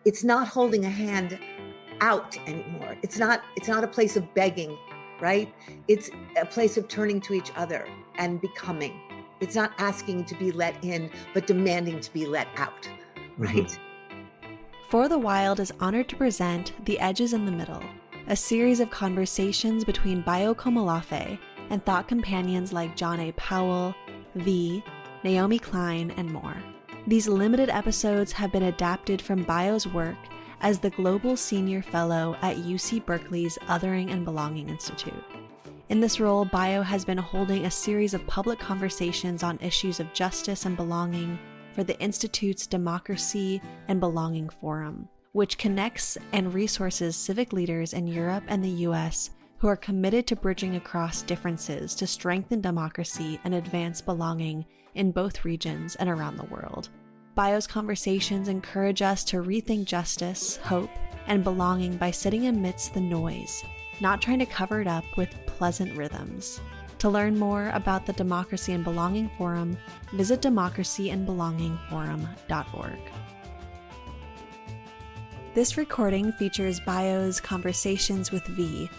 It's not holding a hand out anymore. It's not a place of begging, right? It's a place of turning to each other and becoming. It's not asking to be let in, but demanding to be let out, right? Mhm. For the Wild is honored to present The Edges in the Middle, a series of conversations between Báyò Akómoláfé and thought companions like John A. Powell, V, Naomi Klein, and more. These limited episodes have been adapted from Báyò's work as the Global Senior Fellow at UC Berkeley's Othering and Belonging Institute. In this role, Bayo has been holding a series of public conversations on issues of justice and belonging for the Institute's Democracy and Belonging Forum, which connects and resources civic leaders in Europe and the US who are committed to bridging across differences to strengthen democracy and advance belonging in both regions and around the world. Bayo's conversations encourage us to rethink justice, hope, and belonging by sitting amidst the noise, not trying to cover it up with pleasant rhythms. To learn more about the Democracy and Belonging Forum, visit democracyandbelongingforum.org. This recording features Bayo's conversations with V,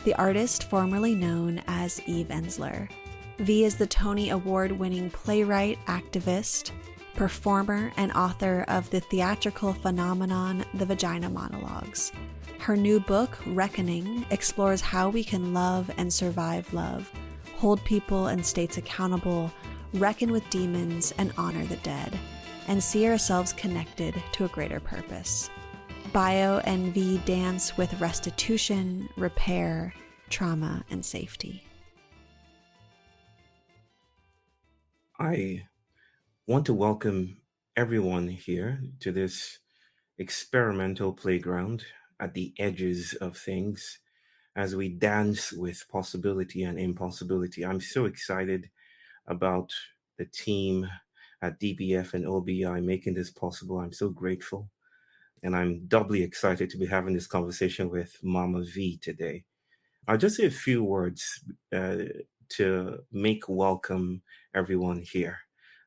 the artist formerly known as Eve Ensler. V is the Tony Award-winning playwright, activist, performer, and author of the theatrical phenomenon The Vagina Monologues. Her new book, Reckoning, explores how we can love and survive love, hold people and states accountable, reckon with demons, and honor the dead, and see ourselves connected to a greater purpose. Bayo and V dance with restitution, repair, trauma, and safety. I want to welcome everyone here to this experimental playground at the edges of things as we dance with possibility and impossibility. I'm so excited about the team at DBF and OBI making this possible. I'm so grateful. And I'm doubly excited to be having this conversation with Mama V today. I'll just say a few words to make welcome everyone here.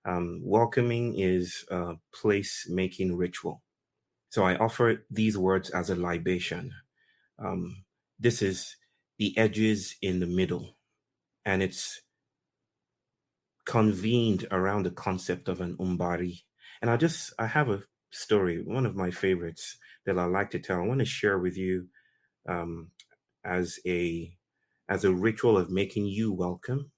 Welcoming is a place-making ritual. So I offer these words as a libation. This is the edges in the middle, and it's convened around the concept of an umbari. And I have a story, one of my favorites that I like to tell. I want to share with you um, as a ritual of making you welcome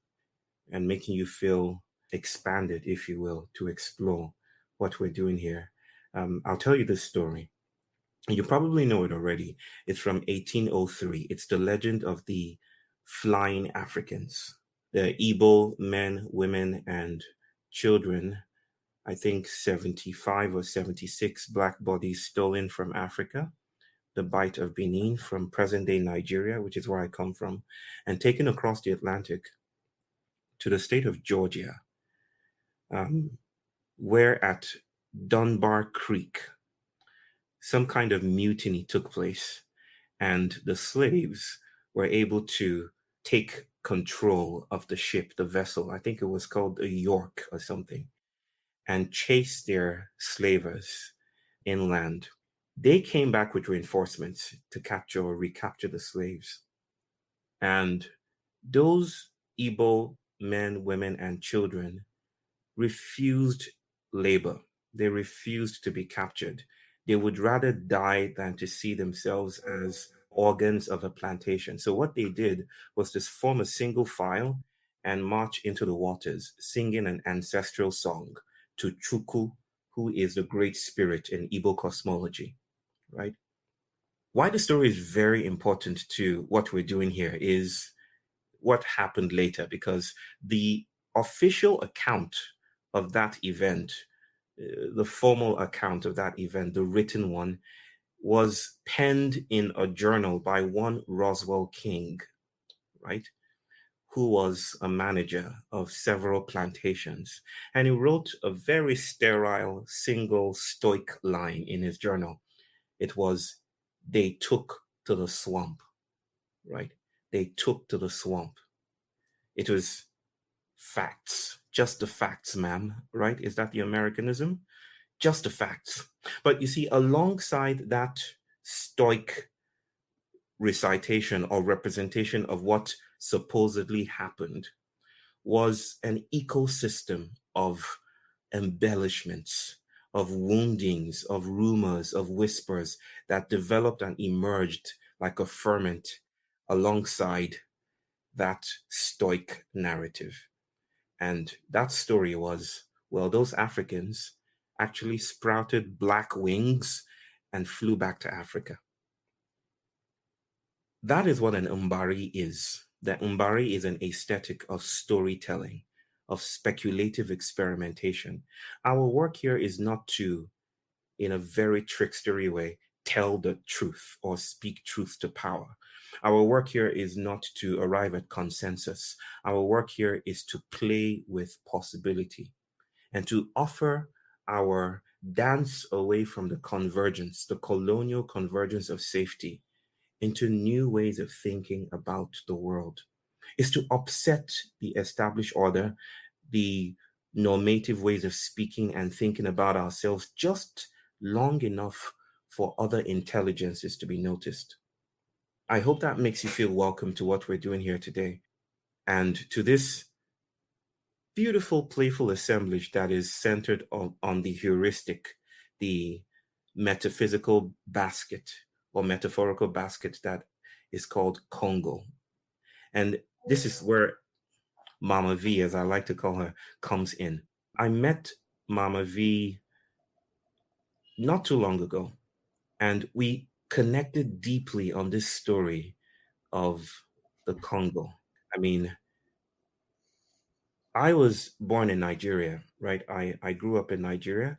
and making you feel expanded, if you will, to explore what we're doing here. I'll tell you this story. You probably know it already. It's from 1803. It's the legend of the flying Africans, the Igbo men, women, and children. I think 75 or 76 black bodies stolen from Africa, the Bight of Benin from present day Nigeria, which is where I come from, and taken across the Atlantic to the state of Georgia, um, where at Dunbar Creek, some kind of mutiny took place, and the slaves were able to take control of the ship, the vessel. I think it was called a York or something, and chase their slavers inland. They came back with reinforcements to capture or recapture the slaves. And those Igbo men, women, and children refused labor. They refused to be captured. They would rather die than to see themselves as organs of a plantation. So what they did was just form a single file and march into the waters, singing an ancestral song to Chuku, who is the great spirit in Igbo cosmology, right? Why the story is very important to what we're doing here is what happened later, because the official account of that event, the formal account of that event, the written one, was penned in a journal by one Roswell King, right? Who was a manager of several plantations. And he wrote a very sterile, single, stoic line in his journal. It was, they took to the swamp, right? They took to the swamp. It was facts, just the facts, ma'am, right? Is that the Americanism? just the facts. But you see, alongside that stoic recitation or representation of what supposedly happened was an ecosystem of embellishments, of woundings, of rumors, of whispers that developed and emerged like a ferment alongside that stoic narrative. And that story was, well, those Africans actually sprouted black wings and flew back to Africa. That is what an umbari is. The umbari is an aesthetic of storytelling, of speculative experimentation. Our work here is not to, in a very trickstery way, tell the truth or speak truth to power. Our work here is not to arrive at consensus. Our work here is to play with possibility and to offer our dance away from the convergence, the colonial convergence of safety, into new ways of thinking about the world. Is to upset the established order, the normative ways of speaking and thinking about ourselves just long enough for other intelligences to be noticed. I hope that makes you feel welcome to what we're doing here today and to this beautiful, playful assemblage that is centered on the heuristic, the metaphysical basket or metaphorical basket that is called Congo. And this is where Mama V, as I like to call her, comes in. I met Mama V not too long ago, and we connected deeply on this story of the Congo. I mean, I was born in Nigeria, right? I grew up in Nigeria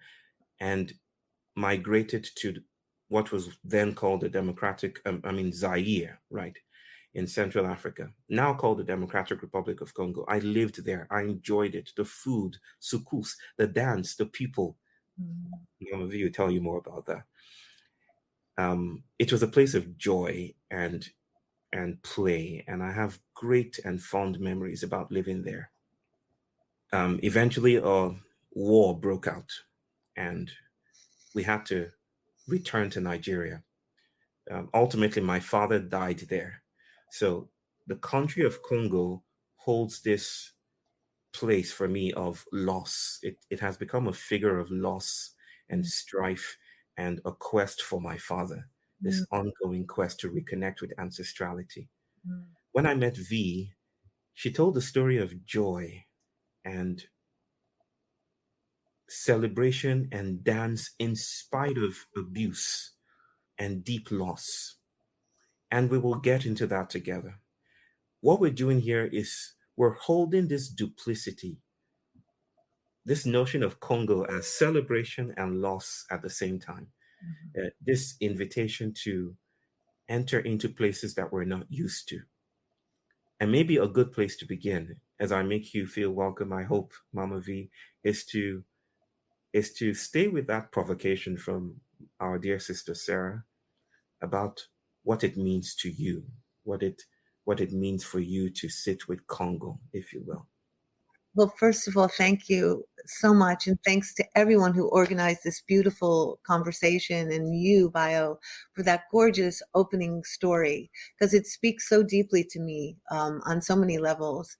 and migrated to what was then called the Zaire, right, in Central Africa, now called the Democratic Republic of Congo. I lived there. I enjoyed it. The food, soukous, the dance, the people. Some of you tell you more about that. It was a place of joy and play, and I have great and fond memories about living there. Eventually, a war broke out, and we had to return to Nigeria. Ultimately, my father died there. So the country of Congo holds this place for me of loss. It has become a figure of loss and strife and a quest for my father, this ongoing quest to reconnect with ancestrality. When I met V, she told the story of joy and celebration and dance in spite of abuse and deep loss. And we will get into that together. What we're doing here is we're holding this duplicity, this notion of Congo as celebration and loss at the same time. This invitation to enter into places that we're not used to. And maybe a good place to begin, as I make you feel welcome, I hope, Mama V, is to stay with that provocation from our dear sister Sarah about what it means to you, what it means for you to sit with Congo, if you will. Well, first of all, thank you so much. And thanks to everyone who organized this beautiful conversation and you, Bayo, for that gorgeous opening story, because it speaks so deeply to me on so many levels.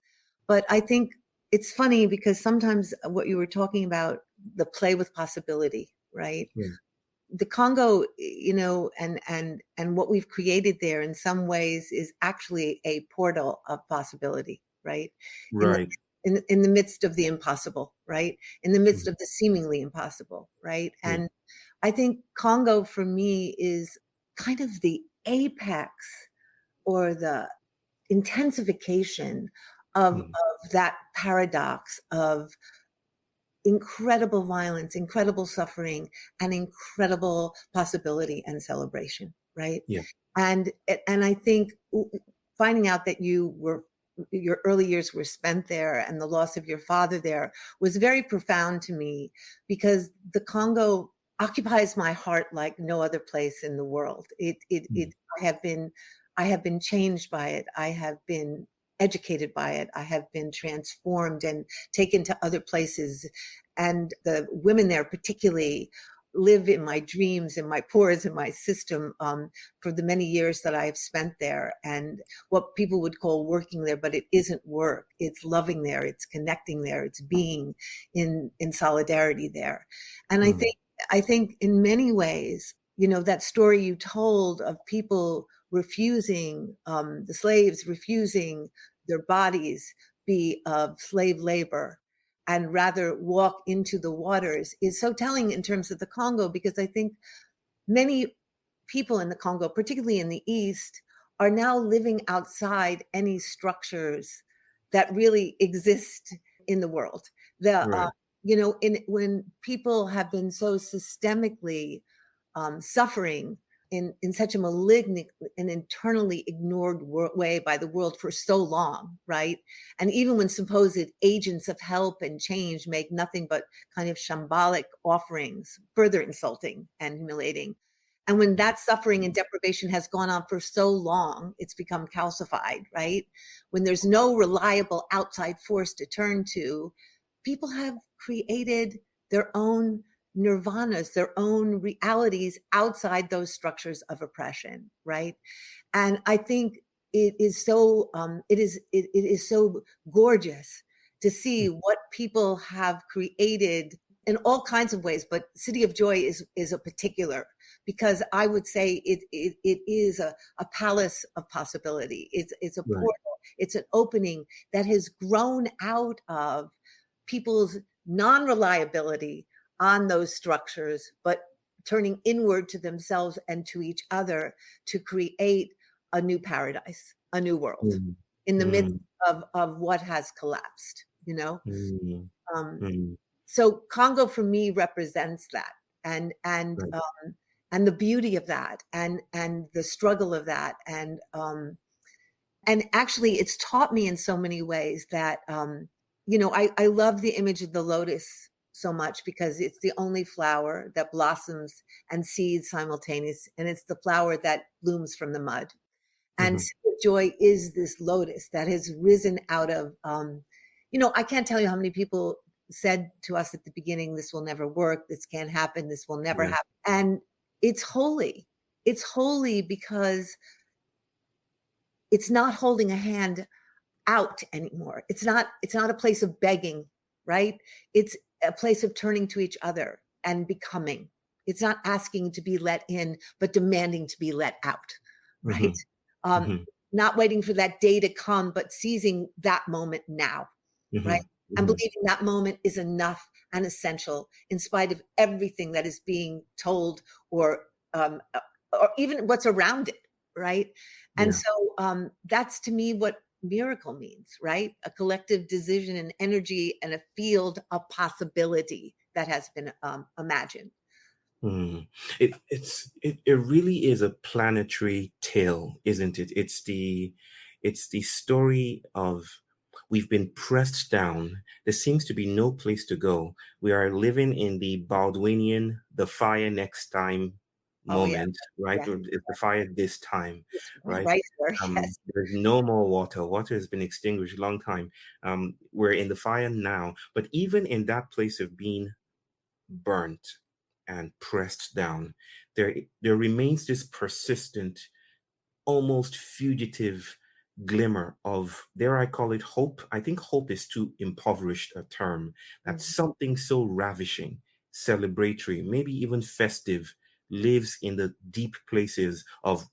But I think it's funny because sometimes what you were talking about, the play with possibility, right? Yeah. The Congo, and what we've created there in some ways is actually a portal of possibility, right? Right. In the midst of the impossible, right? In the midst of the seemingly impossible, right? Yeah. And I think Congo for me is kind of the apex or the intensification of that paradox of incredible violence, incredible suffering, and incredible possibility and celebration, right? Yeah. And I think finding out that your early years were spent there and the loss of your father there was very profound to me, because the Congo occupies my heart like no other place in the world. I have been changed by it. I have been educated by it. I have been transformed and taken to other places And the women there particularly live in my dreams, in my pores, in my system, for the many years that I have spent there. And what people would call working there, but it isn't work. It's loving there. It's connecting there. It's being in solidarity there. And I think in many ways, you know, that story you told of people refusing, the slaves refusing their bodies be of slave labor and rather walk into the waters is so telling in terms of the Congo, because I think many people in the Congo, particularly in the East, are now living outside any structures that really exist in the world. Right. You know, when people have been so systemically suffering in such a malignant and internally ignored way by the world for so long, right? And even when supposed agents of help and change make nothing but kind of shambolic offerings, further insulting and humiliating. And when that suffering and deprivation has gone on for so long, it's become calcified, right? When there's no reliable outside force to turn to, people have created their own nirvanas, their own realities outside those structures of oppression, right? And I think it is so it is so gorgeous to see what people have created in all kinds of ways. But City of Joy is a particular, because I would say it is a palace of possibility. It's a Right. portal. It's an opening that has grown out of people's non-reliability on those structures, but turning inward to themselves and to each other to create a new paradise, a new world Mm, in the midst mm, of what has collapsed, you know? mm, Um, mm. so Congo for me represents that, Right. and the beauty of that, and the struggle of that, and actually it's taught me in so many ways that you know, I love the image of the lotus so much because it's the only flower that blossoms and seeds simultaneous, and it's the flower that blooms from the mud. And Mhm. City of Joy is this lotus that has risen out of, you know, I can't tell you how many people said to us at the beginning, this will never work, this can't happen, this will never Yeah. happen. And it's holy. It's holy because it's not holding a hand out anymore. It's not a place of begging, right? It's a place of turning to each other and becoming. It's not asking to be let in, but demanding to be let out, right? Mhm. Um, Mhm. Not waiting for that day to come, but seizing that moment now, right? Mhm. And Mhm. believing that moment is enough and essential in spite of everything that is being told, um, uh, or even what's around it, right? And Yeah. so that's to me what miracle means, right? A collective decision and energy and a field of possibility that has been imagined. Mm. It really is a planetary tale, isn't it? It's the story of we've been pressed down. There seems to be no place to go. We are living in the Baldwinian, the fire next time Oh yeah, moment, right? yeah, Or it's the fire this time, it's right? right there. Yes. There's no more water. Water has been extinguished a long time. We're in the fire now, but even in that place of being burnt and pressed down, there remains this persistent, almost fugitive glimmer of, dare I call it, hope. I think hope is too impoverished a term. That Mhm. something so ravishing, celebratory, maybe even festive, lives in the deep places of,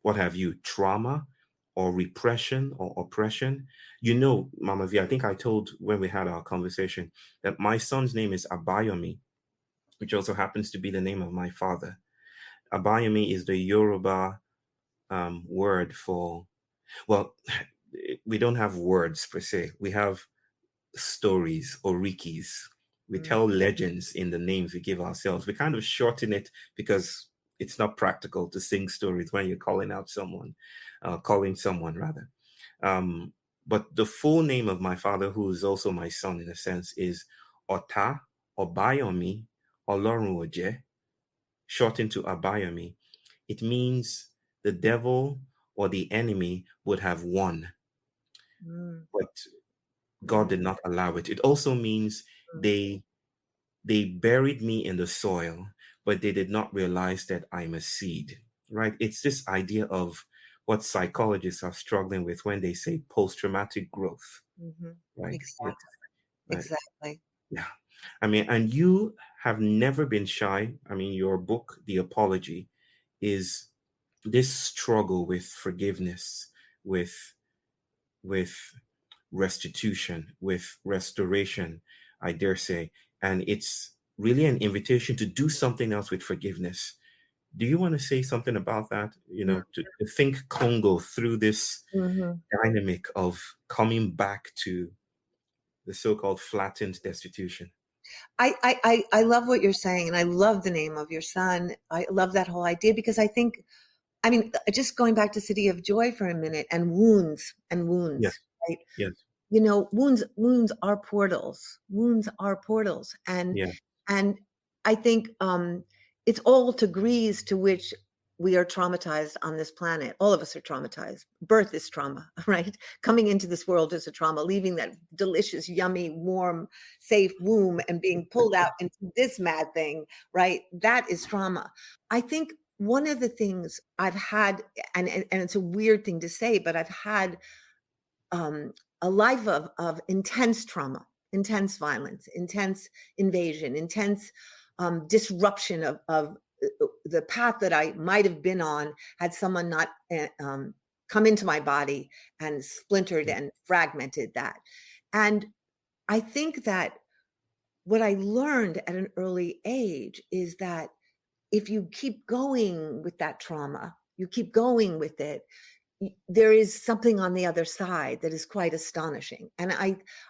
what have you, trauma or repression or oppression. You know, Mama V, I think I told when we had our conversation that my son's name is Abayomi, which also happens to be the name of my father. Abayomi is the Yoruba word for, well, we don't have words per se. We have stories or rikis. We Mm. tell legends in the names we give ourselves. We kind of shorten it because it's not practical to sing stories when you're calling out someone, calling someone rather. Um, but the full name of my father, who is also my son in a sense, is Ota Obayomi Olorun Oje, shortened to Abayomi. It means the devil or the enemy would have won, Mm, but God mm, did not allow it. It also means mm, they they buried me in the soil, but they did not realize that I'm a seed, right? It's this idea of what psychologists are struggling with when they say post-traumatic growth, Hmm. right? Exactly. Right. Exactly. Yeah. I mean, and you have never been shy. I mean, your book, The Apology, is this struggle with forgiveness, with with restitution, with restoration, I dare say. And it's really an invitation to do something else with forgiveness. Do you want to say something about that? You know, to think Congo through this Mm-hmm. dynamic of coming back to the so-called flattened destitution. I love what you're saying, and I love the name of your son. I love that whole idea because I think, I mean, just going back to City of Joy for a minute, and wounds, Yes, right? yes, You know, wounds are portals. Wounds are portals, yeah, and I think it's all degrees to which we are traumatized on this planet. All of us are traumatized. Birth is trauma, right? Coming into this world is a trauma. Leaving that delicious, yummy, warm, safe womb and being pulled out into this mad thing, right? That is trauma. I think one of the things I've had, and it's a weird thing to say, but I've had um, a life of intense trauma, intense violence, intense invasion, intense disruption of the path that I might have been on had someone not come into my body and splintered yeah, and fragmented that. And I think that what I learned at an early age is that if you keep going with that trauma, you keep going with it, there is something on the other side that is quite astonishing. And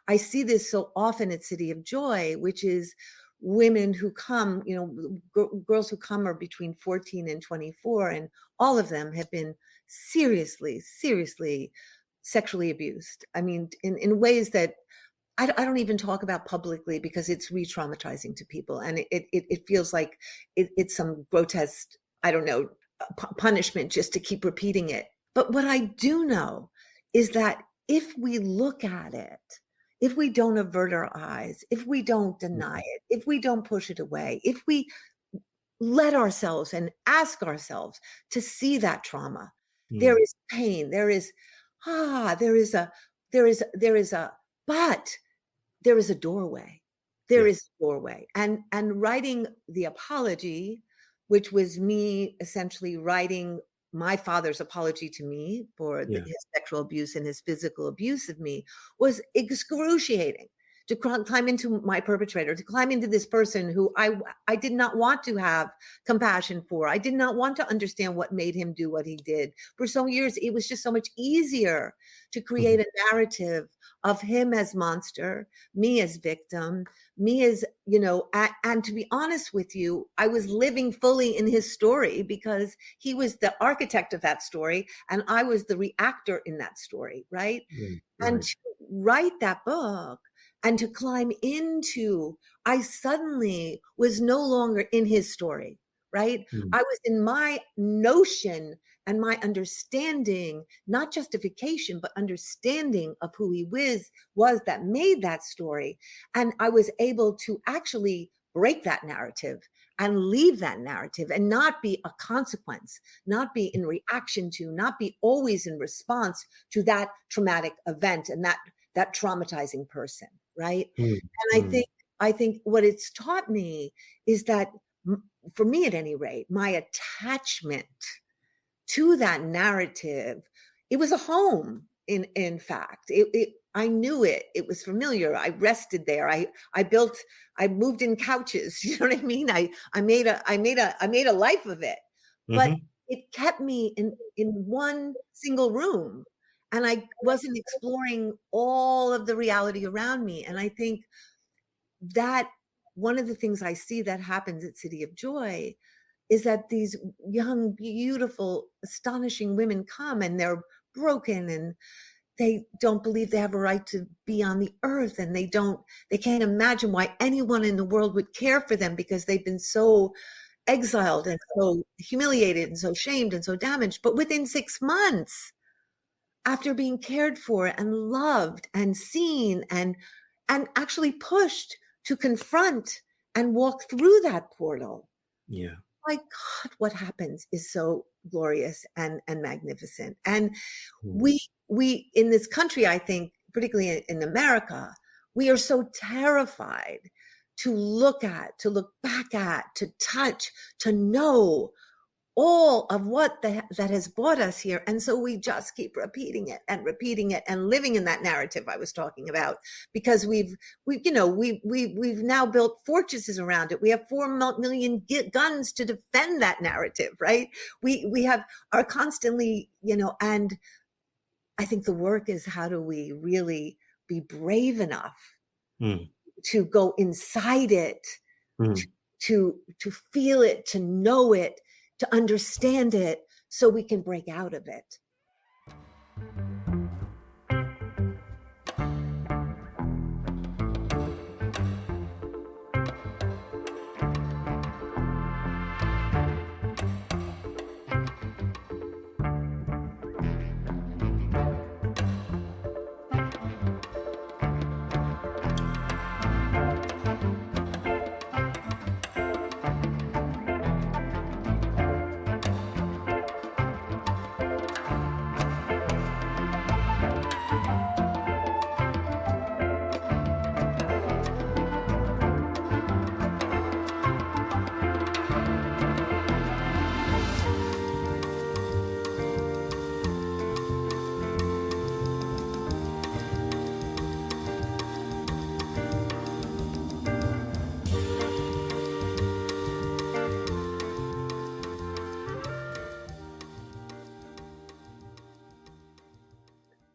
I see this so often at City of Joy, which is women who come, you know, girls who come are between 14 and 24, and all of them have been seriously sexually abused. I mean, in ways that I don't even talk about publicly because it's re-traumatizing to people, and it feels like it's some grotesque, I don't know, punishment just to keep repeating it. But what I do know is that if we look at it, if we don't avert our eyes, if we don't deny it, if we don't push it away, if we let ourselves and ask ourselves to see that trauma, there mm, is pain, there is there is a but there is a doorway. There is yes, a doorway. And writing The Apology, which was me essentially writing my father's apology to me for yeah, his sexual abuse and his physical abuse of me, was excruciating. To climb into my perpetrator, to climb into this person who I did not want to have compassion for. I did not want to understand what made him do what he did. For so years, it was just so much easier to mhm, create a narrative of him as monster, me as victim, me as, you know, and to be honest with you, I was living fully in his story because he was the architect of that story and I was the reactor in that story, right? yeah, And right, to write that book and to climb into, I suddenly was no longer in his story, right? mm, I was in my notion and my understanding, not justification, but understanding of who he was that made that story. And I was able to actually break that narrative and leave that narrative and not be a consequence, not be in reaction to, not be always in response to that traumatic event and that traumatizing person, right? mm, And mm, I think what it's taught me is that for me at any rate, my attachment to that narrative, it was a home. In fact, I knew it was familiar. I rested there. I moved in couches. You know what I mean? I made a life of it. But mhm, it kept me in one single room, and I wasn't exploring all of the reality around me. And I think that one of the things I see that happens at City of Joy is that these young, beautiful, astonishing women come and they're broken and they don't believe they have a right to be on the earth, and they can't imagine why anyone in the world would care for them because they've been so exiled and so humiliated and so shamed and so damaged. But within 6 months, after being cared for and loved and seen and actually pushed to confront and walk through that portal, Yeah. my God, what happens is so glorious and magnificent. And Mm. we in this country, I think, particularly in America, we are so terrified to look back at, to touch, to know all of what that has brought us here. And so we just keep repeating it and living in that narrative I was talking about, because we've now built fortresses around it. We have 4 million guns to defend that narrative, right? We are constantly, and I think the work is, how do we really be brave enough Mm. to go inside it, Mm. to feel it, to know it, to understand it, so we can break out of it.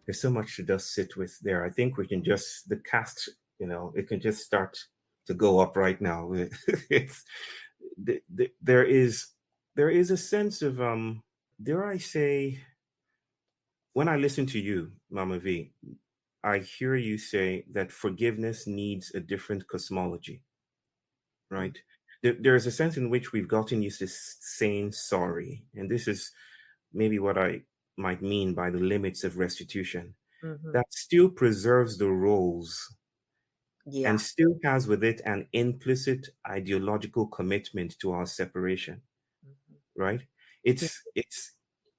There's so much to just sit with there. I think we can just, the cast, it can just start to go up right now. It's there is a sense of dare I say, when I listen to you, Mama V, I hear you say that forgiveness needs a different cosmology, right? There's a sense in which we've gotten used to saying sorry, and this is maybe what I might mean by the limits of restitution, Mhm. that still preserves the roles Yeah. and still has with it an implicit ideological commitment to our separation, Mhm. right? Yeah.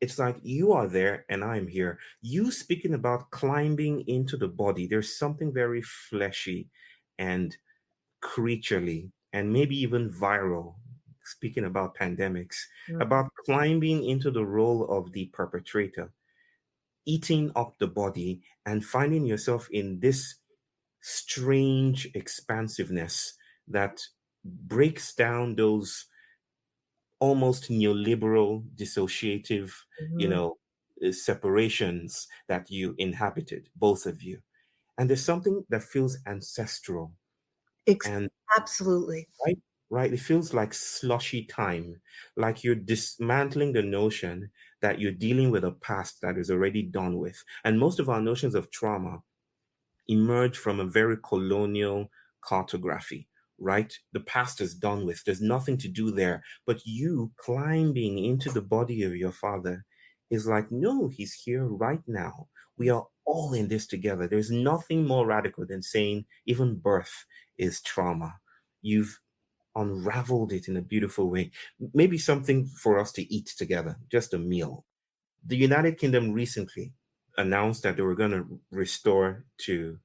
It's like you are there and I'm here. You speaking about climbing into the body, there's something very fleshy and creaturely and maybe even viral, speaking about pandemics, Mhm. about climbing into the role of the perpetrator, eating up the body and finding yourself in this strange expansiveness that breaks down those almost neoliberal, dissociative, you Mhm. know, separations that you inhabited, both of you. And there's something that feels ancestral Ex- and Absolutely. right, right. It feels like slushy time, like you're dismantling the notion that you're dealing with a past that is already done with. And most of our notions of trauma emerge from a very colonial cartography, right? The past is done with. There's nothing to do there. But you climbing into the body of your father is like, no, he's here right now. We are all in this together. There's nothing more radical than saying even birth is trauma. You've unraveled it in a beautiful way. Maybe something for us to eat together, just a meal. The United Kingdom recently announced that they were going to restore to,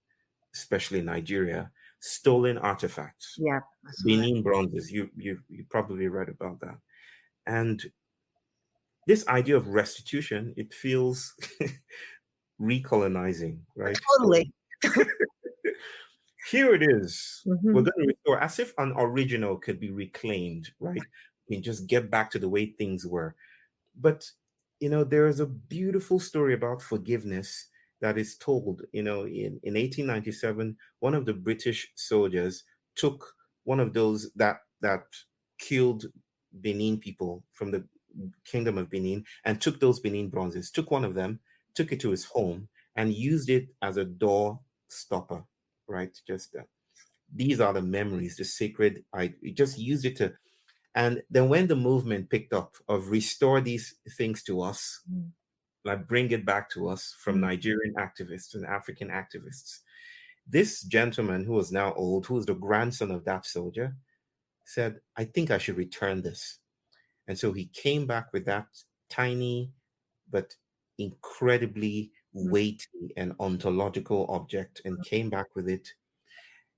especially Nigeria, stolen artifacts, Yeah, I saw that. Benin bronzes. You probably read about that. And this idea of restitution, it feels recolonizing, right? Totally. Here it is. We're Mhm. going to restore as if an original could be reclaimed, right? We can just get back to the way things were. But, there is a beautiful story about forgiveness that is told. In 1897, one of the British soldiers took one of those that killed Benin people from the Kingdom of Benin and took those Benin bronzes, took one of them, took it to his home, and used it as a door stopper, right? Just these are the memories, the sacred. I just used it to, and then when the movement picked up of restore these things to us, Mm. like bring it back to us from Mm. Nigerian activists and African activists, this gentleman who was now old, who was the grandson of that soldier, said, I think I should return this. And so he came back with that tiny but incredibly weighty and ontological object and came back with it.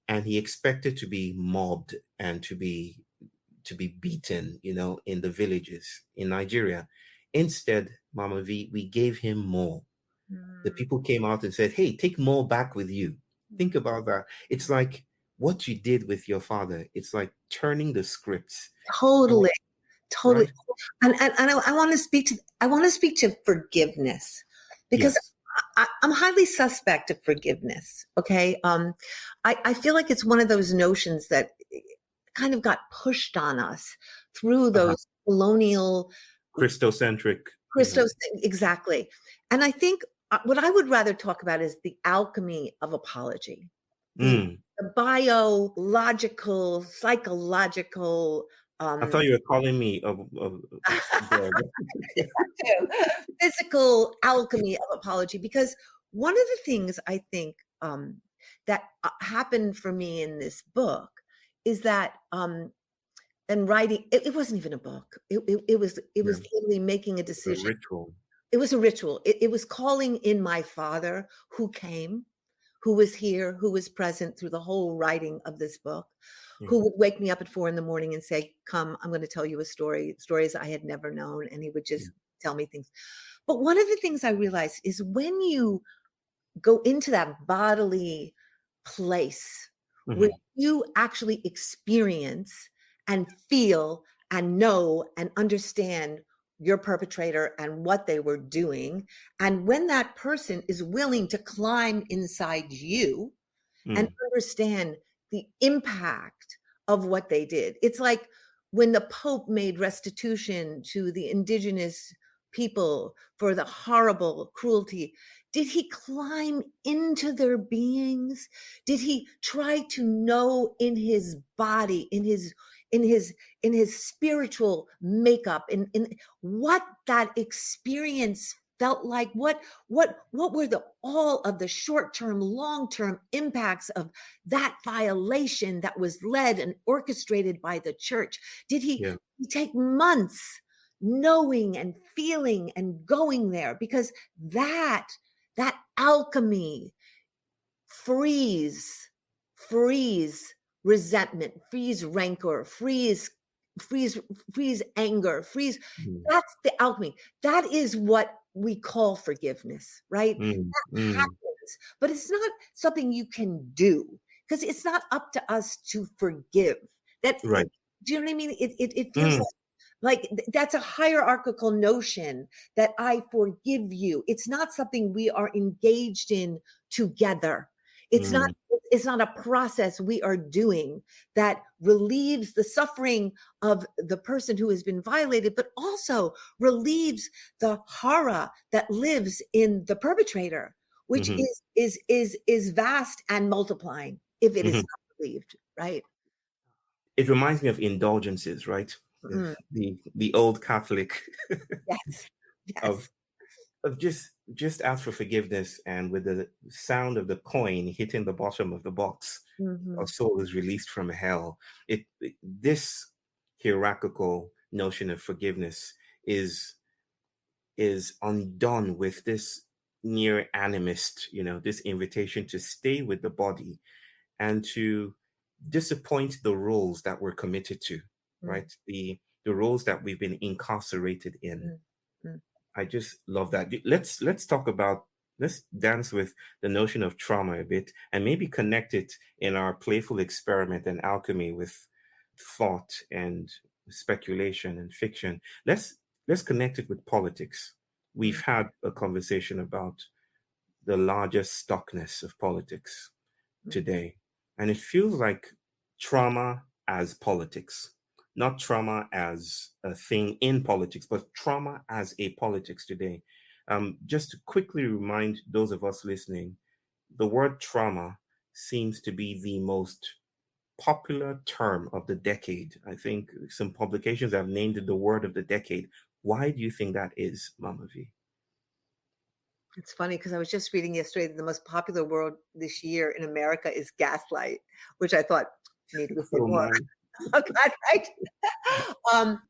And he expected to be mobbed and to be beaten, in the villages in Nigeria. Instead, Mama V, we gave him more. The Mm. people came out and said, hey, take more back with you. Think about that. It's like what you did with your father. It's like turning the scripts. Totally, totally. Right? And I want to speak to forgiveness, because Yes. I'm highly suspect of forgiveness. Okay. I feel like it's one of those notions that kind of got pushed on us through Uh-huh. those colonial Christocentric. Christos, exactly. And I think what I would rather talk about is the alchemy of apology, the, Mm. the biological, psychological, I thought you were calling me physical alchemy of apology. Because one of the things I think that happened for me in this book is that and writing, it wasn't even a book. It was literally making a a decision. ritual. It was a ritual. It was calling in my father, who came, who was here, who was present through the whole writing of this book, Yeah. who would wake me up at 4 a.m. and say, come, I'm going to tell you a story, stories I had never known. And he would just tell me things. But one of the things I realized is when you go into that bodily place where you actually experience and feel and know and understand your perpetrator and what they were doing, and when that person is willing to climb inside you and understand the impact of what they did. It's like when the Pope made restitution to the indigenous people for the horrible cruelty. Did he climb into their beings? Did he try to know in his body, in his spiritual makeup, in what that experience felt like? What were the all of the short-term, long-term impacts of that violation that was led and orchestrated by the church? Did he take months knowing and feeling and going there? Because that alchemy frees resentment, frees rancor, frees anger, that's the alchemy. That is what we call forgiveness, right? That happens, but it's not something you can do, because it's not up to us to forgive. That's Right. do you know what I mean? It feels like that's a hierarchical notion that I forgive you. It's not something we are engaged in together. It's not a process we are doing that relieves the suffering of the person who has been violated, but also relieves the horror that lives in the perpetrator, which is vast and multiplying if it is not relieved, right? It reminds me of indulgences, right? The old Catholic Yes. of just ask for forgiveness, and with the sound of the coin hitting the bottom of the box, a soul is released from hell. This hierarchical notion of forgiveness is undone with this near animist, this invitation to stay with the body and to disappoint the roles that we're committed to, right? The roles that we've been incarcerated in. I just love that. Let's dance with the notion of trauma a bit, and maybe connect it in our playful experiment and alchemy with thought and speculation and fiction. Let's connect it with politics. We've had a conversation about the larger stuckness of politics today, and it feels like trauma as politics, not trauma as a thing in politics, but trauma as a politics today. Just to quickly remind those of us listening, the word trauma seems to be the most popular term of the decade. I think some publications have named it the word of the decade. Why do you think that is, Mama V? It's funny because I was just reading yesterday that the most popular word this year in America is gaslight, which I thought needed to say Oh more. my. Oh God, right? Um,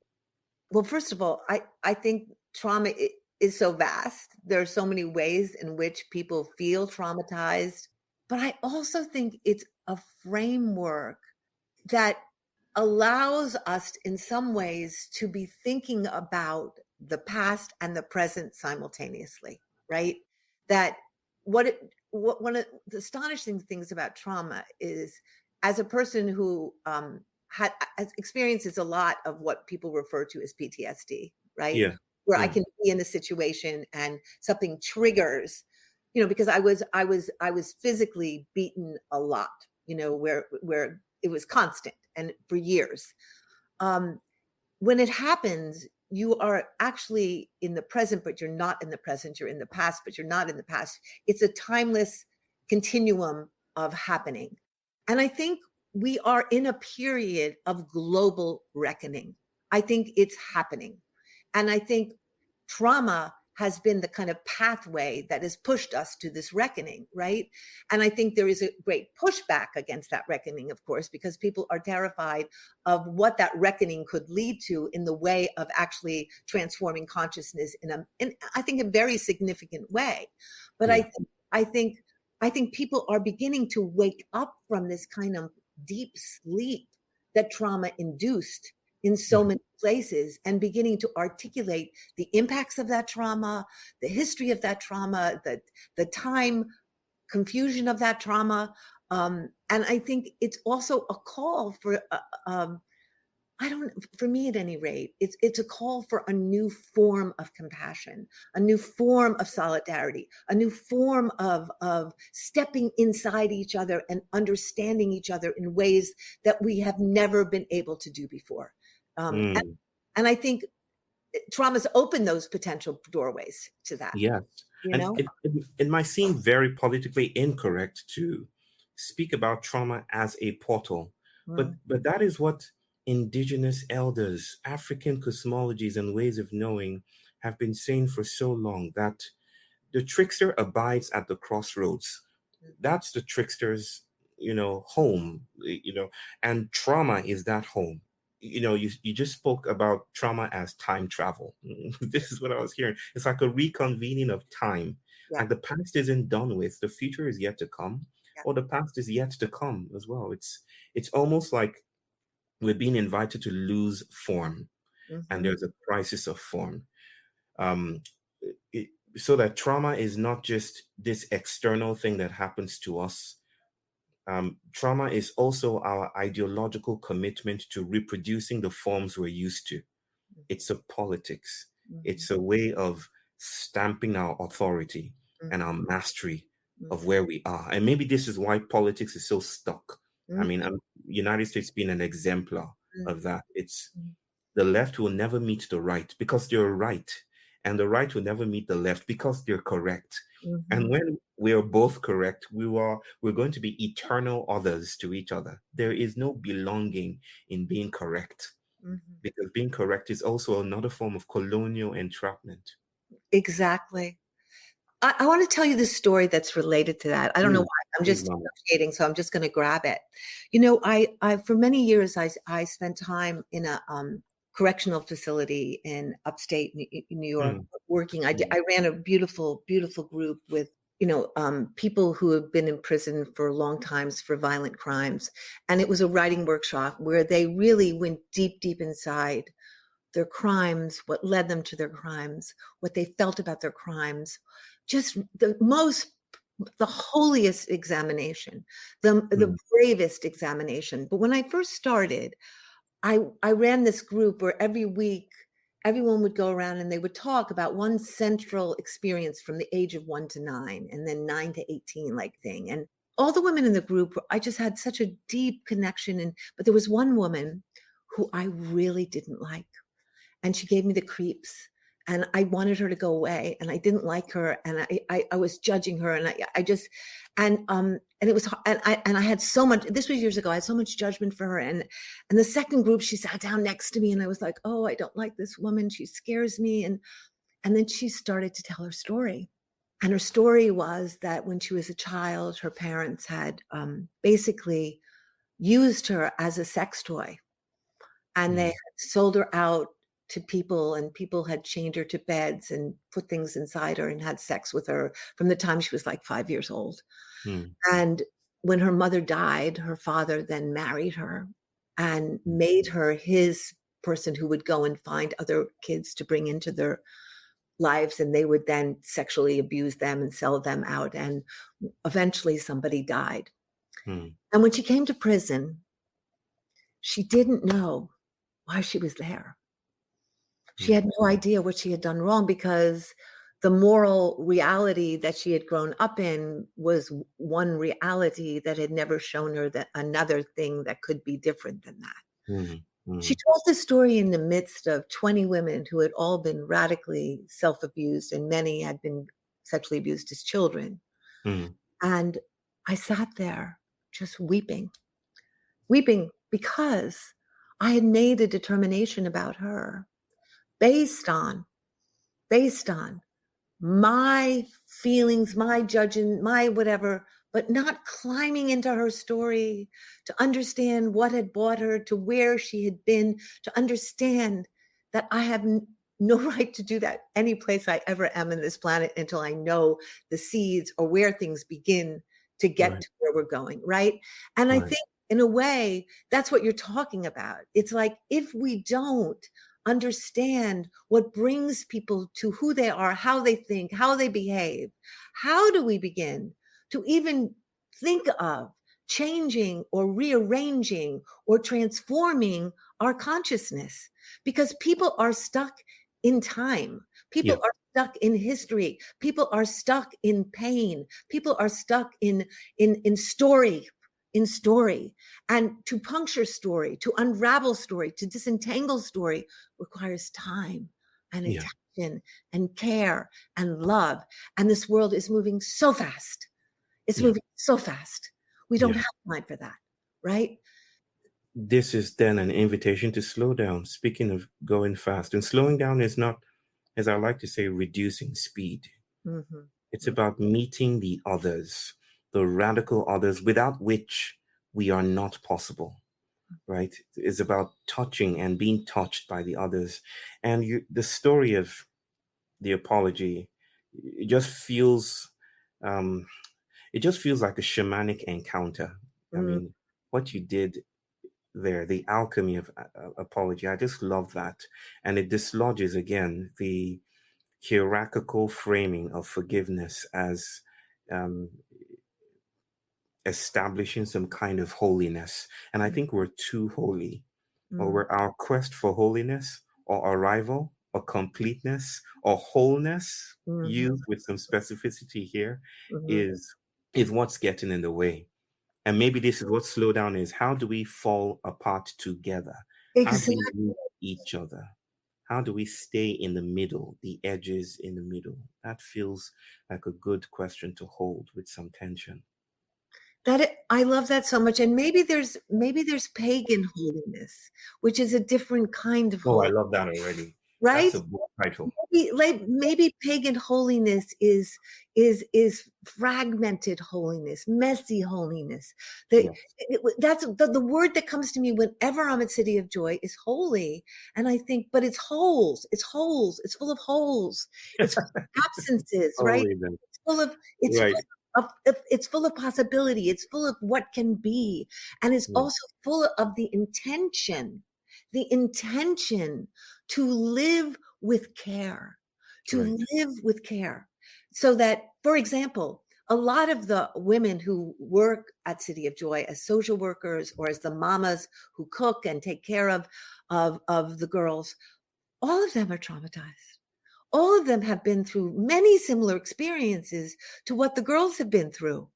well, first of all, I think trauma is so vast. There are so many ways in which people feel traumatized, but I also think it's a framework that allows us in some ways to be thinking about the past and the present simultaneously, right? That what one of the astonishing things about trauma is, as a person who has experiences a lot of what people refer to as PTSD, right? Yeah. Where I Yeah. can be in a situation and something triggers, because I was physically beaten a lot, where it was constant and for years. Um, when it happens, you are actually in the present, but you're not in the present. You're in the past, but you're not in the past. It's a timeless continuum of happening. And I think we are in a period of global reckoning. I think it's happening. And I think trauma has been the kind of pathway that has pushed us to this reckoning, right? And I think there is a great pushback against that reckoning, of course, because people are terrified of what that reckoning could lead to in the way of actually transforming consciousness in I think, a very significant way. But Yeah. I think I think people are beginning to wake up from this kind of deep sleep that trauma induced in so Mhm. many places, and beginning to articulate the impacts of that trauma, the history of that trauma, the time confusion of that trauma. And I think it's also a call for, I don't, for me at any rate, it's a call for a new form of compassion, a new form of solidarity, a new form of stepping inside each other and understanding each other in ways that we have never been able to do before. And, Mm. and I think trauma's opened those potential doorways to that, Yes. you And know? it might seem very politically incorrect to speak about trauma as a portal, but Mm, that is what indigenous elders, African cosmologies and ways of knowing have been saying for so long, that the trickster abides at the crossroads. mm, That's the trickster's, home, and trauma is that home. You just spoke about trauma as time travel. This is what I was hearing. It's like a reconvening of time. yeah, Like the past isn't done with, the future is yet to come, yeah. or the past is yet to come as well. It's almost like we're being invited to lose form, and Mhm, there's a crisis of form. um, it, so that trauma is not just this external thing that happens to us. Trauma is also our ideological commitment to reproducing the forms we're used to. It's a politics. mhm, It's a way of stamping our authority and our mhm, mastery mhm, of where we are. And maybe this is why politics is so stuck. I mhm, mean, United States being an exemplar of mhm, that. It's mhm, the left will never meet the right because they're right, and the right will never meet the left because they're correct. And mhm, when we are both correct, we're going to be eternal others to each other. There is no belonging in being correct, mhm. because being correct is also another form of colonial entrapment. Exactly. I want to tell you this story that's related to that. I don't know Please, why. I'm please, just Mama. negotiating, so I'm just going to grab it. I for many years I spent time in a correctional facility in upstate New York Mm, working. mm, I ran a beautiful, beautiful group with people who have been in prison for long times for violent crimes, and it was a writing workshop where they really went deep, deep inside their crimes, what led them to their crimes, what they felt about their crimes, just the holiest examination, the mm, bravest examination. But when I first started, I ran this group where every week everyone would go around and they would talk about one central experience from the age of 1 to 9, and then 9 to 18, like thing. And all the women in the group, I just had such a deep connection. But there was one woman who I really didn't like, and she gave me the creeps, and I wanted her to go away, and I didn't like her, and I was judging her, and I just and it was and I had so much. This was years ago. I had so much judgment for her, and the second group, she sat down next to me, and I was like, oh, I don't like this woman. She scares me. And then she started to tell her story. And her story was that when she was a child, her parents had basically used her as a sex toy. and they Mm. had sold her out to people, and people had chained her to beds and put things inside her and had sex with her from the time she was like 5 years old. Mm. And when her mother died, her father then married her and Mm. made her his person who would go and find other kids to bring into their lives, and they would then sexually abuse them and sell them out. And eventually somebody died. Mm. And when she came to prison, she didn't know why she was there. She Mm. had no idea what she had done wrong, because the moral reality that she had grown up in was one reality that had never shown her that another thing that could be different than that. Mm. She Mm. told this story in the midst of 20 women who had all been radically self-abused, and many had been sexually abused as children. Mm. And I sat there just weeping because I had made a determination about her based on my feelings, my judging, my whatever, but not climbing into her story to understand what had brought her to where she had been, to understand that I have no right to do that any place I ever am in this planet until I know the seeds or where things begin to get Right. to where we're going, right? And I Right. think in a way, that's what you're talking about. It's like, if we don't understand what brings people to who they are, how they think, how they behave, how do we begin to even think of changing or rearranging or transforming our consciousness? Because people are stuck in time. People Yeah. are stuck in history. People are stuck in pain. People are stuck in story. And to puncture story, to unravel story, to disentangle story requires time and Yeah. attention and care and love. And this world is moving so fast. It's Yeah. moving so fast. We don't Yeah. have time for that, right? This is then an invitation to slow down. Speaking of going fast, and slowing down is not, as I like to say, reducing speed. Mhm. It's about meeting the others, the radical others, without which we are not possible, right? It's about touching and being touched by the others. And the story of the apology, it just feels, um, it just feels like a shamanic encounter. I Mm, mean, what you did there, the alchemy of apology, I just love that. And it dislodges again the hierarchical framing of forgiveness as um, establishing some kind of holiness. And I think we're too holy, or mm, where our quest for holiness or arrival or completeness or wholeness, mhm, used with some specificity here, mhm. is is what's getting in the way. And maybe this is what slow down is. How do we fall apart together? How do we Exactly. meet each other? How do we stay in the middle, the edges in the middle? That feels like a good question to hold with some tension. I love that so much. And maybe there's pagan holiness, which is a different kind of Oh, I holiness, love that already. right? That's a book title. Maybe pagan holiness is fragmented holiness, messy holiness. Yes. That's the word that comes to me whenever I'm at City of Joy is holy, and I think, but it's holes. It's holes. It's full of holes. It's full of absences, right? Only then. It's full of it's Right. full it's full of possibility. It's full of what can be, and it's Yeah. also full of the intention to live with care, Right. so that, for example, a lot of the women who work at City of Joy as social workers or as the mamas who cook and take care of the girls, all of them are traumatized. All of them have been through many similar experiences to what the girls have been through.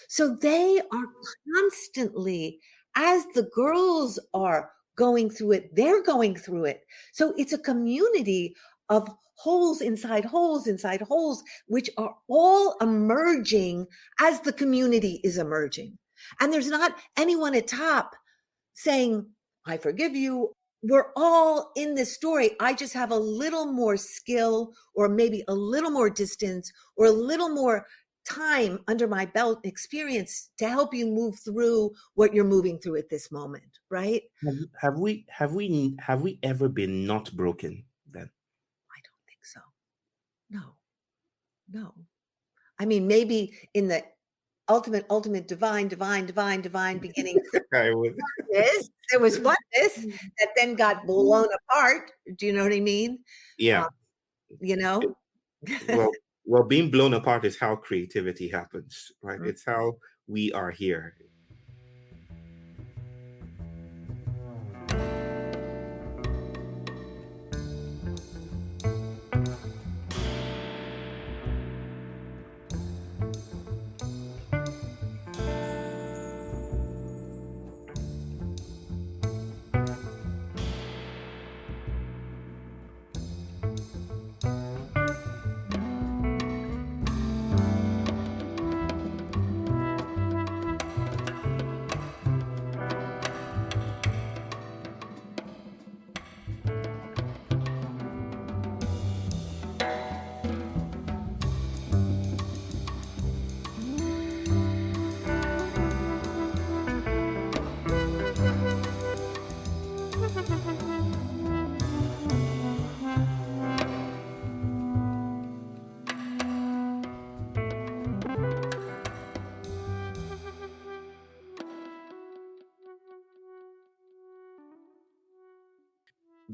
So they are constantly, as the girls are going through it, they're going through it. So it's a community of holes inside holes, which are all emerging as the community is emerging. And there's not anyone at top saying, I forgive you. We're all in this story. I just have a little more skill, or maybe a little more distance, or a little more time under my belt, experience to help you move through what you're moving through at this moment, right? Have we ever been not broken then? I don't think so. No. I mean, maybe in the ultimate divine beginning I would. there was oneness that then got blown apart. Do you know what I mean? Yeah. You know? Well, being blown apart is how creativity happens, right? It's how we are here.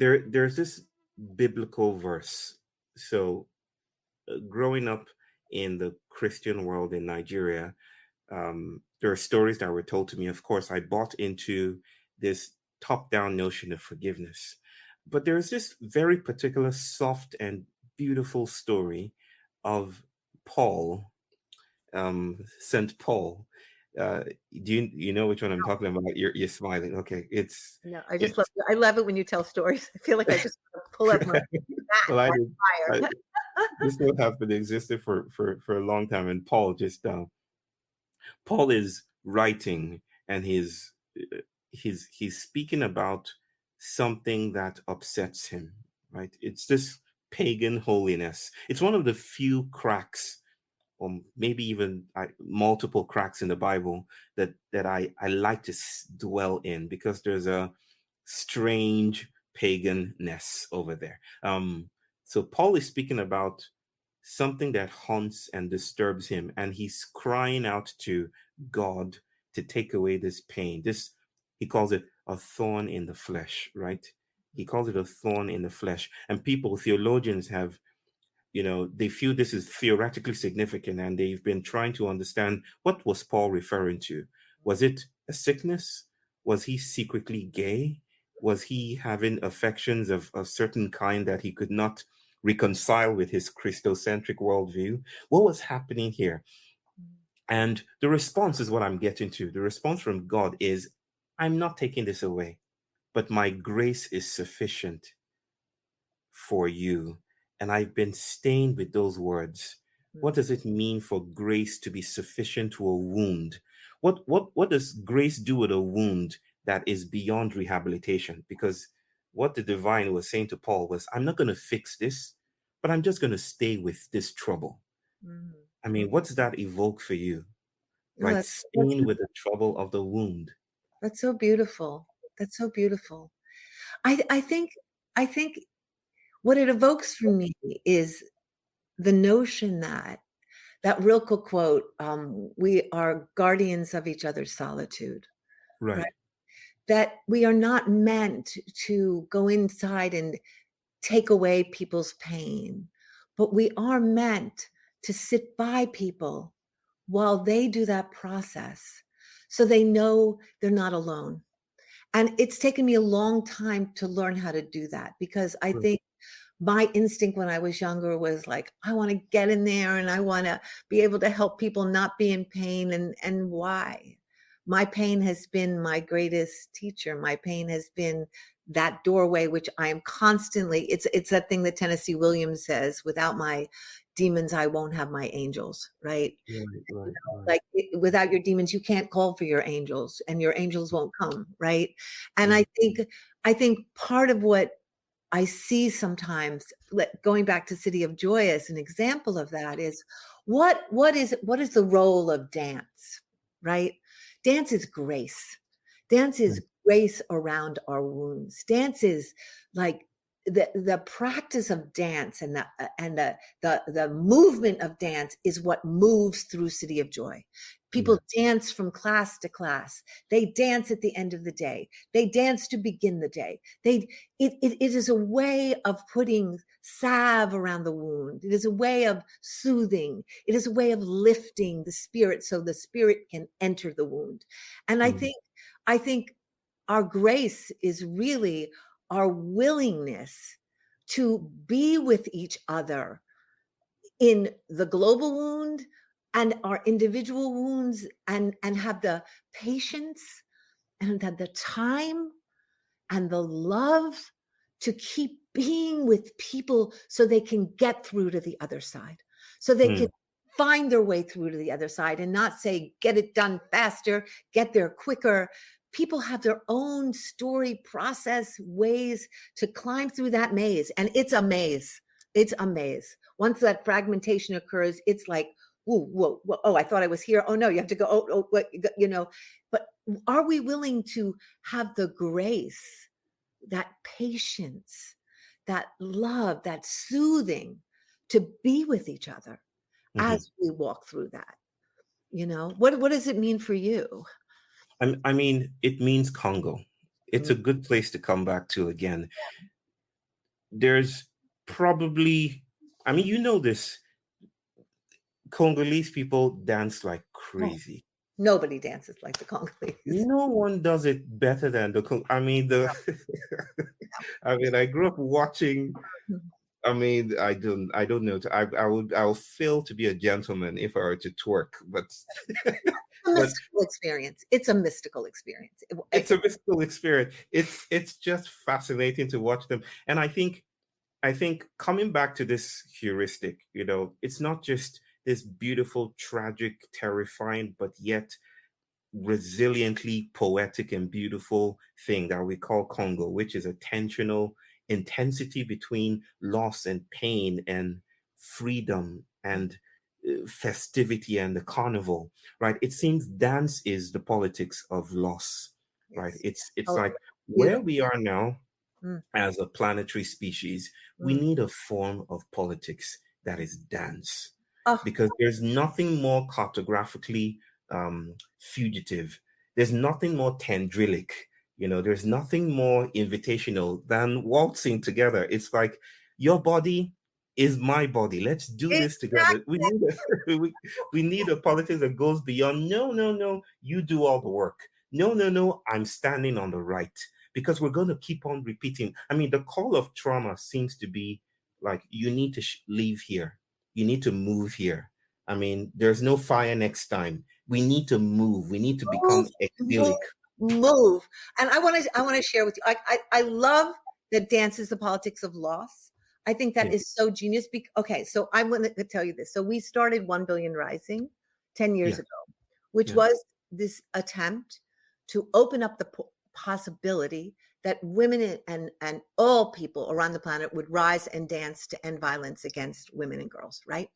There's this biblical verse. So, growing up in the Christian world in Nigeria, there are stories that were told to me. Of course, I bought into this top-down notion of forgiveness, but there's this very particular soft and beautiful story of Paul, Saint Paul. Do you know which one I'm talking about? You're smiling. Okay, it's No, I it's love it when you tell stories. I feel like I just want to pull up my well, I back did. on I, fire. this would have been existed for a long time, and Paul is writing, and he's speaking about something that upsets him, right? It's this pagan holiness. It's one of the few cracks, or maybe even multiple cracks in the Bible that I like to dwell in, because there's a strange paganness over there. So Paul is speaking about something that haunts and disturbs him, and he's crying out to God to take away this pain. This, he calls it a thorn in the flesh, right? He calls it a thorn in the flesh. And people, theologians have, they feel this is theoretically significant, and they've been trying to understand, what was Paul referring to? Was it a sickness? Was he secretly gay? Was he having affections of a certain kind that he could not reconcile with his Christocentric worldview? What was happening here? And the response is what I'm getting to. The response from God is, I'm not taking this away, but my grace is sufficient for you. And I've been stained with those words. What does it mean for grace to be sufficient to a wound? What does grace do with a wound that is beyond rehabilitation? Because what the divine was saying to Paul was, I'm not going to fix this, but I'm just going to stay with this trouble. I mean, what's that evoke for you? No, Right? Staying with the trouble of the wound. that's so beautiful. That's so beautiful. I think what it evokes for me is the notion that Rilke quote, we are guardians of each other's solitude, Right. right? That we are not meant to go inside and take away people's pain, but we are meant to sit by people while they do that process, so they know they're not alone. And it's taken me a long time to learn how to do that, because I think my instinct when I was younger was like, I want to get in there and I want to be able to help people not be in pain. And why? My pain has been my greatest teacher. My pain has been that doorway, which I am constantly, it's that thing that Tennessee Williams says, without my demons, I won't have my angels, right? Right. Like without your demons, you can't call for your angels, and your angels won't come, right? And I think part of what I see sometimes, going back to City of Joy as an example of that, is what is the role of dance, right? Dance is grace. Dance is grace around our wounds. Dance is like the practice of dance, and the movement of dance is what moves through City of Joy. People dance from class to class. They dance at the end of the day. They dance to begin the day. It is a way of putting salve around the wound. It is a way of soothing. It is a way of lifting the spirit so the spirit can enter the wound. And I think our grace is really our willingness to be with each other in the global wound and our individual wounds, and have the patience and the time and the love to keep being with people so they can get through to the other side, so they can find their way through to the other side, and not say, get it done faster, get there quicker. People have their own story, process, ways to climb through that maze. And it's a maze. It's a maze. Once that fragmentation occurs, it's like, whoa, oh, I thought I was here. Oh no, you have to go. Oh, what, but are we willing to have the grace, that patience, that love, that soothing, to be with each other as we walk through that? What does it mean for you? I mean, it means Congo. It's a good place to come back to again. There's probably, I mean, this, Congolese people dance like crazy. Nobody dances like the Congolese. No one does it better than I mean, I grew up watching. I mean, I don't know. I'll fail to be a gentleman if I were to twerk, but mystical experience. It's a mystical experience. It's a mystical experience. It's just fascinating to watch them. And I think coming back to this heuristic, it's not just this beautiful, tragic, terrifying, but yet resiliently poetic and beautiful thing that we call Congo, which is a tensional intensity between loss and pain and freedom and festivity and the carnival, right? It seems dance is the politics of loss, right? It's like where we are now as a planetary species, we need a form of politics that is dance, because there's nothing more cartographically fugitive. There's nothing more tendrilic. There's nothing more invitational than waltzing together. It's like your body is my body. Let's do this together. We need a politics that goes beyond, no, you do all the work. No, I'm standing on the right. Because we're going to keep on repeating. I mean, the call of trauma seems to be like, you need to leave here. You need to move here. I mean, there's no fire next time. We need to move. We need to become exilic. Move. And I want to share with you. I love that dance is the politics of loss. I think that is so genius. Okay, so I'm going to tell you this. So we started 1 Billion Rising 10 years ago, which was this attempt to open up the possibility that women and all people around the planet would rise and dance to end violence against women and girls, right?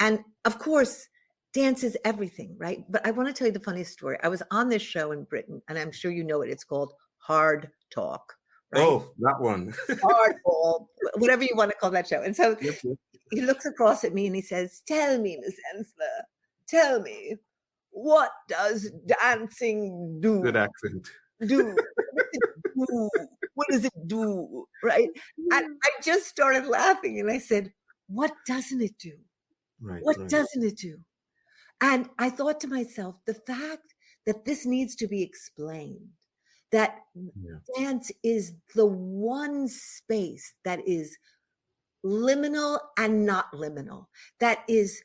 And of course, dance is everything, right? But I want to tell you the funniest story. I was on this show in Britain, and I'm sure you know it. It's called Hard Talk. Right? Oh, that one. Hardball, whatever you want to call that show. And so he looks across at me and he says, "Tell me, Miss Ensler, tell me, what does dancing do?" Good accent. What does it do? Right? And I just started laughing and I said, what doesn't it do? What doesn't it do? And I thought to myself, the fact that this needs to be explained, that dance is the one space that is liminal and not liminal, that is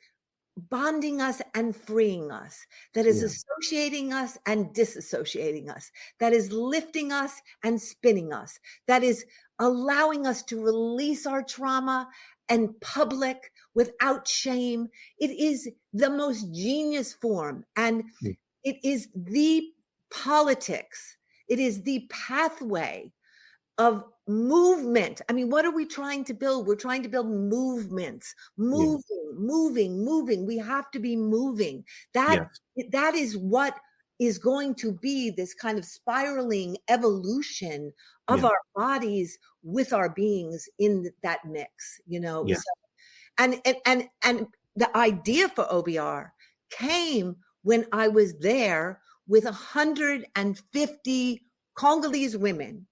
bonding us and freeing us, that is associating us and disassociating us, that is lifting us and spinning us, that is allowing us to release our trauma in public without shame. It is the most genius form, and it is the politics. It is the pathway of movement. I mean, what are we trying to build? We're trying to build movements, Yeah. moving. We have to be moving. That Yes. that is what is going to be this kind of spiraling evolution of Yeah. our bodies with our beings in that mix, Yeah. So, and the idea for OBR came when I was there with 150 Congolese women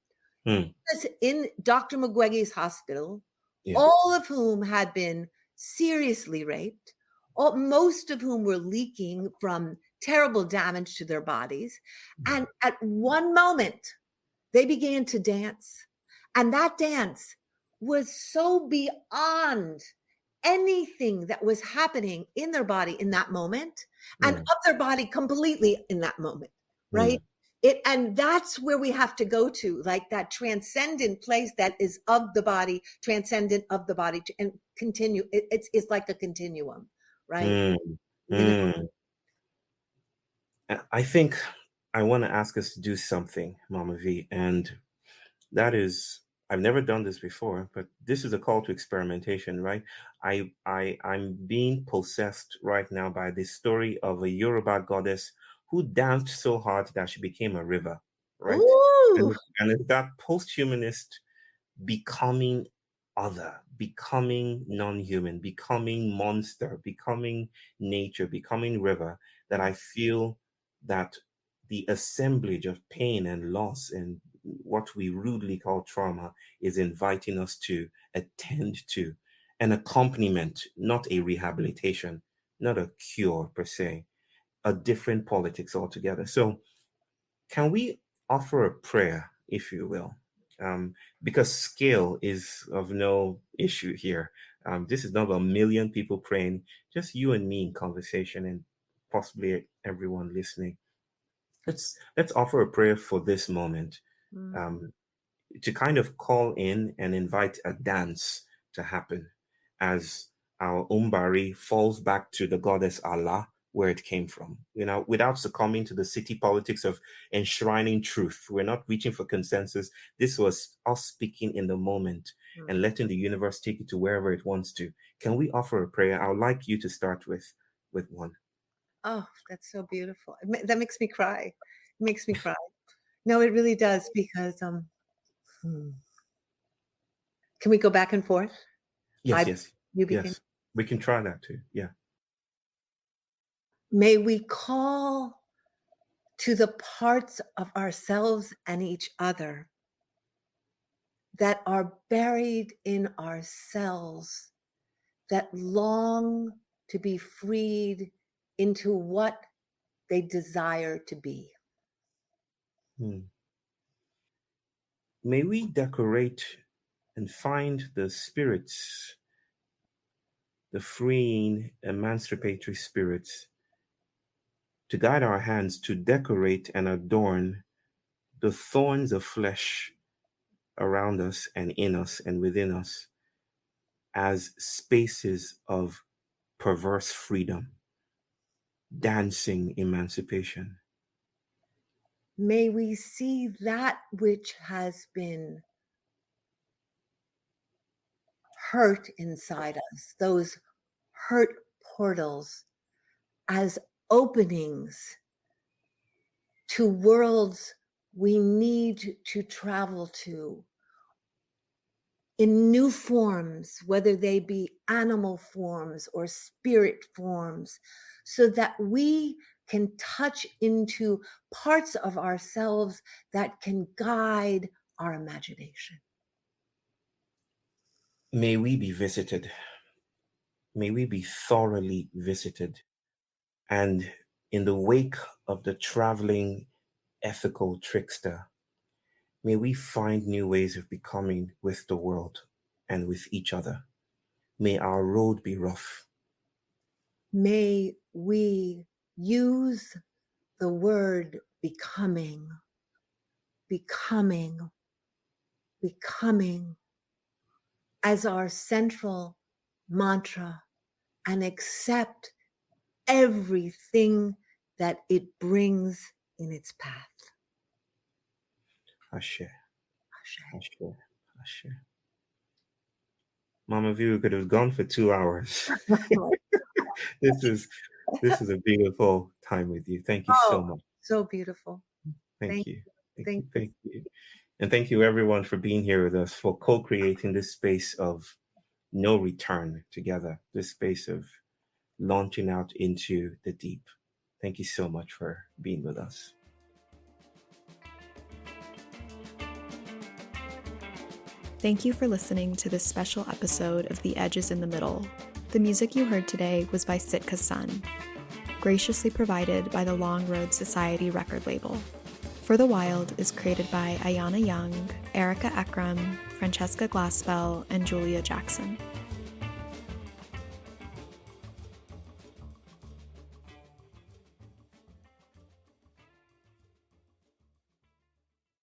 Mm. in Dr. Mukwege's hospital, Yeah. all of whom had been seriously raped, most of whom were leaking from terrible damage to their bodies. And at one moment, they began to dance. And that dance was so beyond anything that was happening in their body in that moment and Mm. of their body completely in that moment, right? Mm. And that's where we have to go to, like that transcendent place that is of the body, transcendent of the body, and continue. It's like a continuum, right? Mm. You know? Mm. I think I want to ask us to do something, Mama V, and that is, I've never done this before, but this is a call to experimentation, right? I'm being possessed right now by the story of a Yoruba goddess who danced so hard that she became a river, right? Ooh, And it's that post-humanist becoming other, becoming non-human, becoming monster, becoming nature, becoming river, that I feel that the assemblage of pain and loss and what we rudely call trauma is inviting us to attend to an accompaniment, not a rehabilitation, not a cure per se, a different politics altogether. So can we offer a prayer, if you will? Because scale is of no issue here. This is not a million people praying, just you and me in conversation and possibly everyone listening. Let's offer a prayer for this moment, mm. um, to kind of call in and invite a dance to happen as our Umbari falls back to the goddess Allah, where it came from, without succumbing to the city politics of enshrining truth. We're not reaching for consensus. This was us speaking in the moment Mm. and letting the universe take it to wherever it wants to. Can we offer a prayer? I would like you to start with one. Oh, that's so beautiful. That makes me cry. It makes me cry. No, it really does because hmm. Can we go back and forth? Yes, I yes, You begin. yes. We can try that too. Yeah. May we call to the parts of ourselves and each other that are buried in ourselves, that long to be freed into what they desire to be. Hmm. May we decorate and find the spirits, the freeing, emancipatory spirits, to guide our hands to decorate and adorn the thorns of flesh around us and in us and within us as spaces of perverse freedom, dancing emancipation. May we see that which has been hurt inside us, those hurt portals, as openings to worlds we need to travel to in new forms, whether they be animal forms or spirit forms, so that we can touch into parts of ourselves that can guide our imagination. May we be visited. May we be thoroughly visited. And in the wake of the traveling ethical trickster, may we find new ways of becoming with the world and with each other. May our road be rough. May we use the word becoming, becoming, becoming as our central mantra and accept everything that it brings in its path. Ashe. Ashe. Ashe. Mama V, we could have gone for 2 hours. This is a beautiful time with you. Thank you so Oh, much. so beautiful. Thank Thank you. Thank thank you. Thank you. And thank you everyone for being here with us, for co-creating this space of no return together, this space of launching out into the deep. Thank you so much for being with us. Thank you for listening to this special episode of The Edges in the Middle. The music you heard today was by Sitka Sun, graciously provided by the Long Road Society record label. For the Wild is created by Ayana Young, Erica Ekram, Francesca Glassbell, and Julia Jackson.